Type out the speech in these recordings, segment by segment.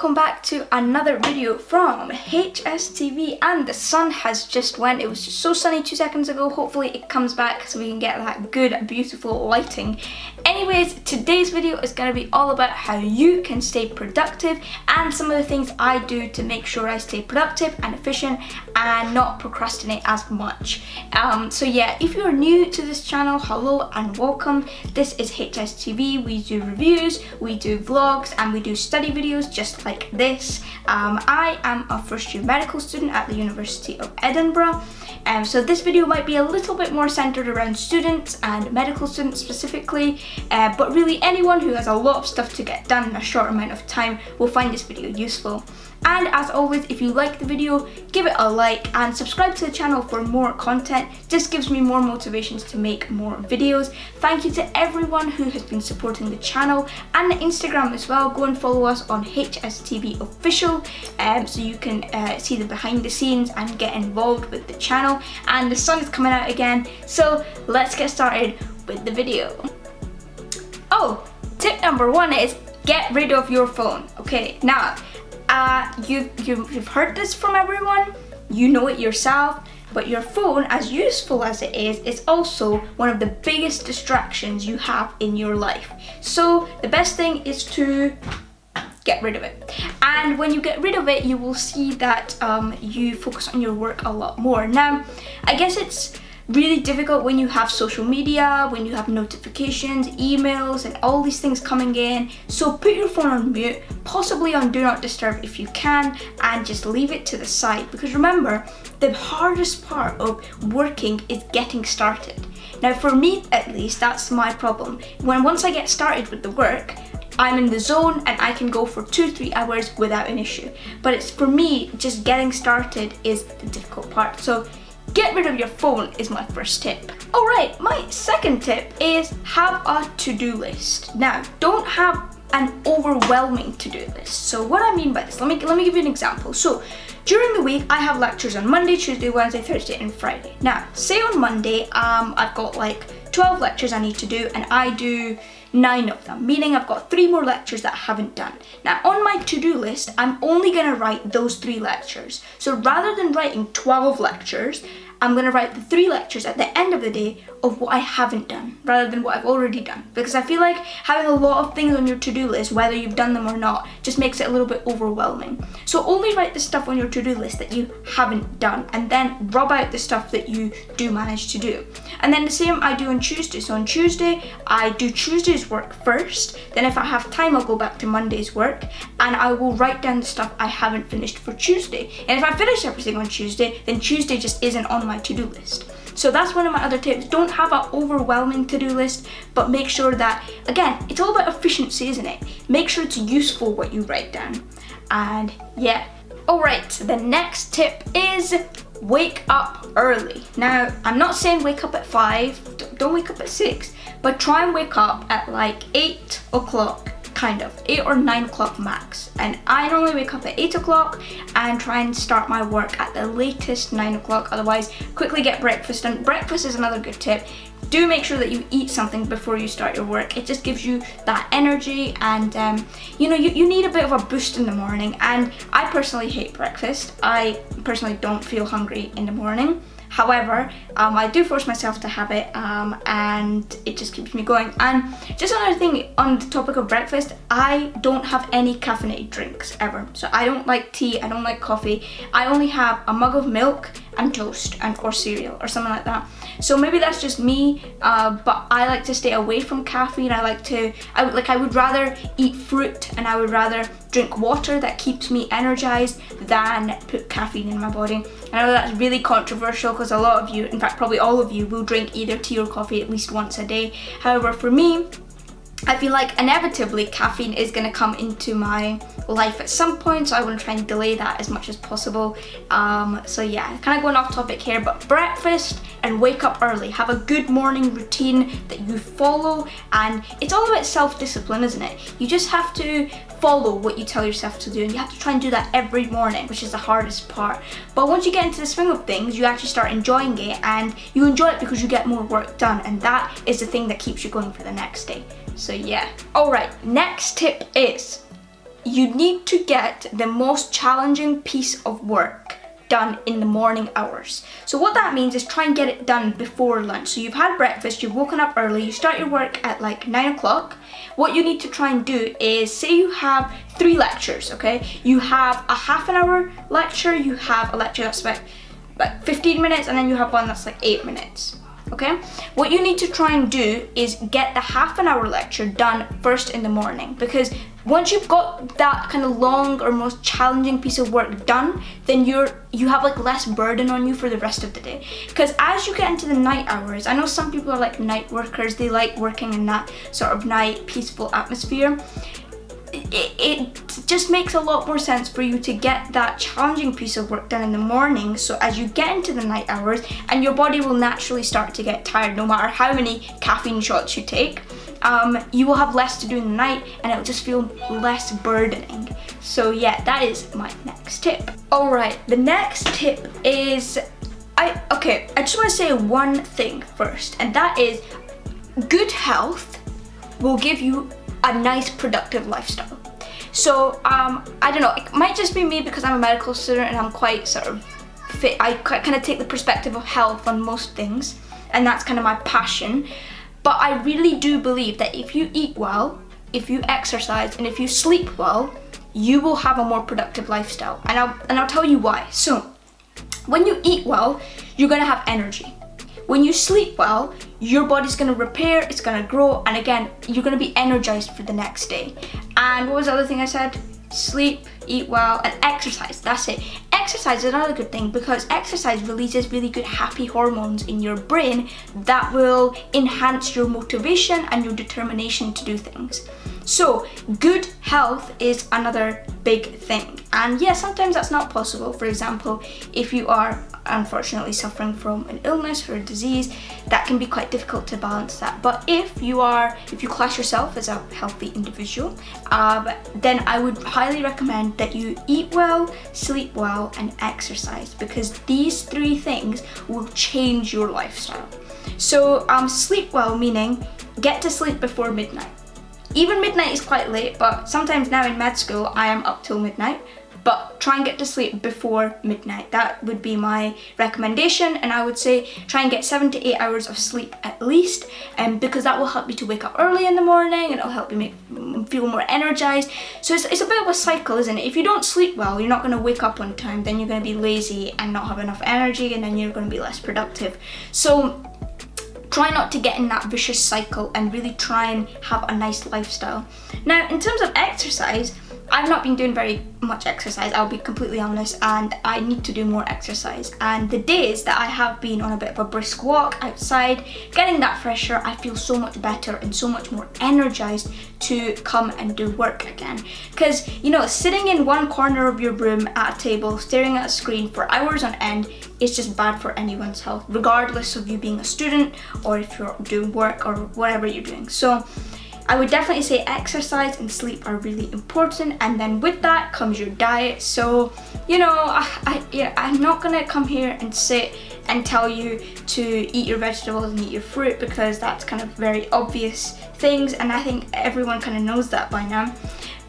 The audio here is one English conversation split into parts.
welcome back to another video from HSTV. And the sun has just went. It was just so sunny 2 seconds ago. Hopefully it comes back so we can get that good, beautiful lighting. Anyways, today's video is going to be all about how you can stay productive and some of the things I do to make sure I stay productive and efficient and not procrastinate as much. So yeah, if you're new to this channel, hello and welcome. This is HSTV. We do reviews, we do vlogs, and we do study videos just like this. I am a first year medical student at the University of Edinburgh. So this video might be a little bit more centered around students and medical students specifically, but really anyone who has a lot of stuff to get done in a short amount of time will find this video useful. And as always, if you like the video, give it a like and subscribe to the channel for more content. Just gives me more motivations to make more videos. Thank you to everyone who has been supporting the channel and the Instagram as well. Go and follow us on HSTV Official so you can see the behind the scenes and get involved with the channel. And the sun is coming out again, so let's get started with the video. Oh, tip number one is get rid of your phone. Okay, now you've heard this from everyone, you know it yourself, but your phone, as useful as it is also one of the biggest distractions you have in your life. So the best thing is to get rid of it. And when you get rid of it, you will see that you focus on your work a lot more. Now, I guess it's really difficult when you have social media, when you have notifications, emails, and all these things coming in. So put your phone on mute, possibly on do not disturb if you can, and just leave it to the side. Because remember, the hardest part of working is getting started. Now for me at least, that's my problem. Once I get started with the work, I'm in the zone and I can go for 2-3 hours without an issue. But it's for me, just getting started is the difficult part. So get rid of your phone is my first tip. Alright, my second tip is have a to-do list. Now, don't have an overwhelming to-do list. So what I mean by this, let me give you an example. So during the week, I have lectures on Monday, Tuesday, Wednesday, Thursday, and Friday. Now, say on Monday, I've got like 12 lectures I need to do, and I do 9 of them, meaning I've got 3 more lectures that I haven't done. Now on my to-do list, I'm only gonna write those 3 lectures. So rather than writing 12 lectures, I'm gonna write the 3 lectures at the end of the day of what I haven't done, rather than what I've already done. Because I feel like having a lot of things on your to-do list, whether you've done them or not, just makes it a little bit overwhelming. So only write the stuff on your to-do list that you haven't done, and then rub out the stuff that you do manage to do. And then the same I do on Tuesday. So on Tuesday, I do Tuesday's work first, then if I have time, I'll go back to Monday's work, and I will write down the stuff I haven't finished for Tuesday. And if I finish everything on Tuesday, then Tuesday just isn't on my to-do list. So that's one of my other tips. Don't have an overwhelming to-do list, but make sure that, again, it's all about efficiency, isn't it? Make sure it's useful what you write down. And yeah. Alright, the next tip is wake up early. Now, I'm not saying wake up at 5, don't wake up at 6, but try and wake up at like 8 o'clock. Kind of 8 or 9 o'clock max, and I normally wake up at 8 o'clock and try and start my work at the latest 9 o'clock. Otherwise, quickly get breakfast done. Breakfast is another good tip. Do make sure that you eat something before you start your work. It just gives you that energy, and you know, you need a bit of a boost in the morning. And I personally hate breakfast. I personally don't feel hungry in the morning. However, I do force myself to have it, and it just keeps me going. And just another thing on the topic of breakfast, I don't have any caffeinated drinks ever. So I don't like tea, I don't like coffee. I only have a mug of milk and toast or cereal or something like that. So maybe that's just me, but I like to stay away from caffeine. I would rather eat fruit, and I would rather drink water that keeps me energized than put caffeine in my body. I know that's really controversial because a lot of you, in fact probably all of you, will drink either tea or coffee at least once a day. However, for me, I feel like inevitably caffeine is going to come into my life at some point, so I want to try and delay that as much as possible. So yeah, kind of going off topic here, but breakfast and wake up early. Have a good morning routine that you follow, and it's all about self-discipline, isn't it? You just have to follow what you tell yourself to do, and you have to try and do that every morning, which is the hardest part. But once you get into the swing of things, you actually start enjoying it, and you enjoy it because you get more work done, and that is the thing that keeps you going for the next day. So yeah. Alright, next tip is you need to get the most challenging piece of work done in the morning hours. So what that means is try and get it done before lunch. So you've had breakfast, you've woken up early, you start your work at like 9 o'clock. What you need to try and do is, say you have 3 lectures, okay? You have a half an hour lecture, you have a lecture that's about like 15 minutes, and then you have one that's like 8 minutes. Okay, what you need to try and do is get the half an hour lecture done first in the morning, because once you've got that kind of long or most challenging piece of work done, then you have like less burden on you for the rest of the day. Because as you get into the night hours, I know some people are like night workers, they like working in that sort of night peaceful atmosphere. It just makes a lot more sense for you to get that challenging piece of work done in the morning, so as you get into the night hours, and your body will naturally start to get tired no matter how many caffeine shots you take, you will have less to do in the night and it will just feel less burdening. So yeah, that is my next tip. Alright, the next tip is, I just want to say one thing first, and that is good health will give you a nice productive lifestyle. So I don't know, it might just be me because I'm a medical student and I'm quite sort of fit. I kind of take the perspective of health on most things, and that's kind of my passion. But I really do believe that if you eat well, if you exercise, and if you sleep well, you will have a more productive lifestyle. And I'll tell you why. So when you eat well, you're gonna have energy. When you sleep well, your body's gonna repair, it's gonna grow, and again, you're gonna be energized for the next day. And what was the other thing I said? Sleep, eat well, and exercise. That's it. Exercise is another good thing, because exercise releases really good happy hormones in your brain that will enhance your motivation and your determination to do things. So good health is another big thing. And yeah, sometimes that's not possible. For example, if you are unfortunately suffering from an illness or a disease, that can be quite difficult to balance that. But if you class yourself as a healthy individual, then I would highly recommend that you eat well, sleep well, and exercise, because these 3 things will change your lifestyle. So sleep well, meaning get to sleep before midnight. Even midnight is quite late, but sometimes now in med school I am up till midnight. But try and get to sleep before midnight. That would be my recommendation, and I would say try and get 7 to 8 hours of sleep at least, because that will help you to wake up early in the morning, and it'll help you feel more energized. So it's a bit of a cycle, isn't it? If you don't sleep well, you're not going to wake up on time, then you're going to be lazy and not have enough energy, and then you're going to be less productive. So try not to get in that vicious cycle and really try and have a nice lifestyle. Now, in terms of exercise, I've not been doing very much exercise, I'll be completely honest, and I need to do more exercise. And the days that I have been on a bit of a brisk walk outside, getting that fresh air, I feel so much better and so much more energized to come and do work again. Because, you know, sitting in one corner of your room at a table, staring at a screen for hours on end is just bad for anyone's health, regardless of you being a student or if you're doing work or whatever you're doing. So I would definitely say exercise and sleep are really important, and then with that comes your diet. So, you know, I'm not gonna come here and sit and tell you to eat your vegetables and eat your fruit, because that's kind of very obvious things, and I think everyone kind of knows that by now.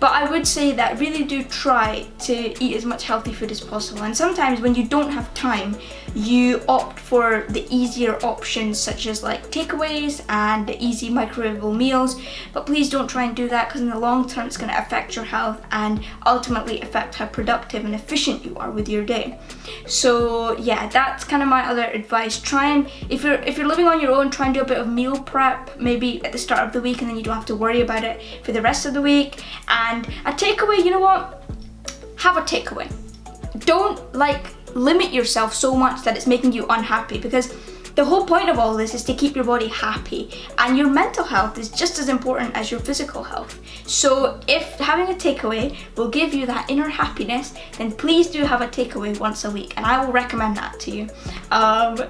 But I would say that really do try to eat as much healthy food as possible. And sometimes when you don't have time, you opt for the easier options, such as like takeaways and the easy microwavable meals. But please don't try and do that, because in the long term it's going to affect your health and ultimately affect how productive and efficient you are with your day. So yeah, that's kind of my other advice. Try and, if you're living on your own, try and do a bit of meal prep, maybe at the start of the week, and then you don't have to worry about it for the rest of the week. And a takeaway, you know what? Have a takeaway. Don't limit yourself so much that it's making you unhappy, because the whole point of all this is to keep your body happy, and your mental health is just as important as your physical health. So if having a takeaway will give you that inner happiness, then please do have a takeaway once a week, and I will recommend that to you.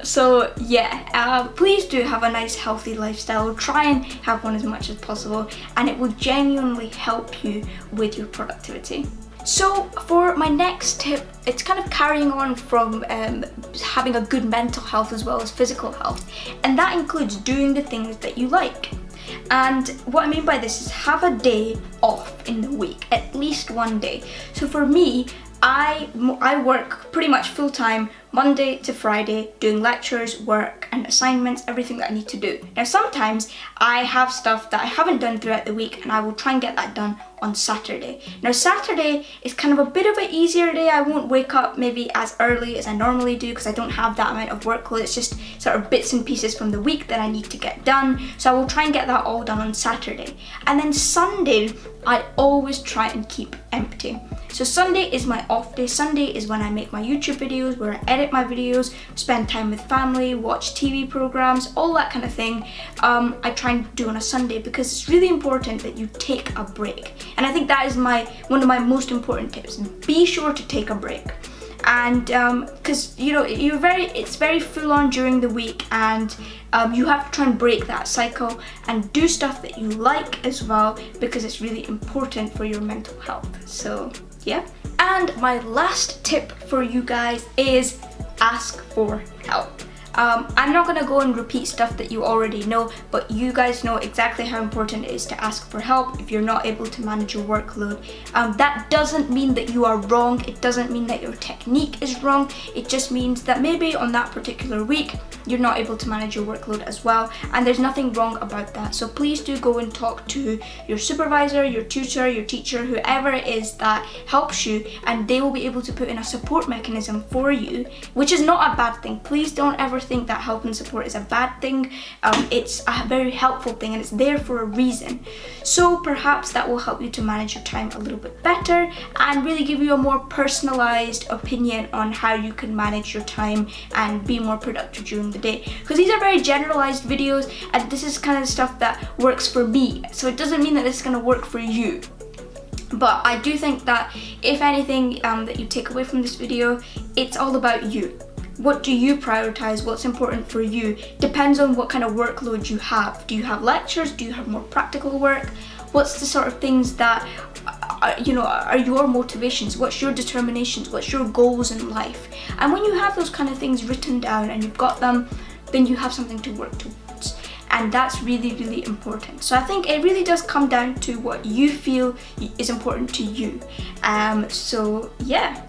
So yeah, please do have a nice healthy lifestyle. Try and have one as much as possible, and it will genuinely help you with your productivity. So for my next tip, it's kind of carrying on from having a good mental health as well as physical health, and that includes doing the things that you like. And what I mean by this is have a day off in the week, at least one day. So for me, I work pretty much full time Monday to Friday doing lectures, work and assignments, everything that I need to do. Now sometimes I have stuff that I haven't done throughout the week and I will try and get that done on Saturday. Now Saturday is kind of a bit of an easier day. I won't wake up maybe as early as I normally do because I don't have that amount of workload. It's just sort of bits and pieces from the week that I need to get done. So I will try and get that all done on Saturday. And then Sunday, I always try and keep empty. So Sunday is my off day. Sunday is when I make my YouTube videos, where I edit my videos, spend time with family, watch TV programs, all that kind of thing. I try and do on a Sunday because it's really important that you take a break. And I think that is one of my most important tips. Be sure to take a break. And because it's very full on during the week, and you have to try and break that cycle and do stuff that you like as well, because it's really important for your mental health. So yeah. And my last tip for you guys is ask for help. I'm not going to go and repeat stuff that you already know, but you guys know exactly how important it is to ask for help if you're not able to manage your workload. That doesn't mean that you are wrong. It doesn't mean that your technique is wrong. It just means that maybe on that particular week you're not able to manage your workload as well, and there's nothing wrong about that. So please do go and talk to your supervisor, your tutor, your teacher, whoever it is that helps you, and they will be able to put in a support mechanism for you, which is not a bad thing. Please don't ever think that help and support is a bad thing. It's a very helpful thing and it's there for a reason. So perhaps that will help you to manage your time a little bit better and really give you a more personalized opinion on how you can manage your time and be more productive during the day. Because these are very generalized videos and this is kind of stuff that works for me. So it doesn't mean that this is going to work for you. But I do think that if anything that you take away from this video, it's all about you. What do you prioritize? What's important for you? Depends on what kind of workload you have. Do you have lectures? Do you have more practical work? What's the sort of things that are your motivations? What's your determinations? What's your goals in life? And when you have those kind of things written down and you've got them, then you have something to work towards. And that's really, really important. So I think it really does come down to what you feel is important to you. So yeah.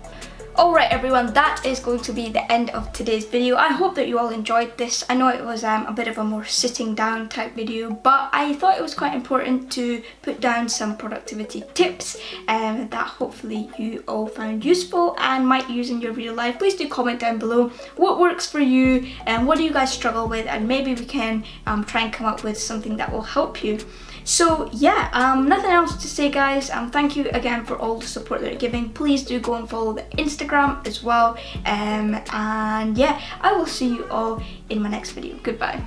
Alright everyone, that is going to be the end of today's video. I hope that you all enjoyed this. I know it was a bit of a more sitting down type video, but I thought it was quite important to put down some productivity tips that hopefully you all found useful and might use in your real life. Please do comment down below what works for you and what do you guys struggle with, and maybe we can try and come up with something that will help you. So yeah, nothing else to say guys. Thank you again for all the support that you're giving. Please do go and follow the Instagram as well. And yeah, I will see you all in my next video. Goodbye.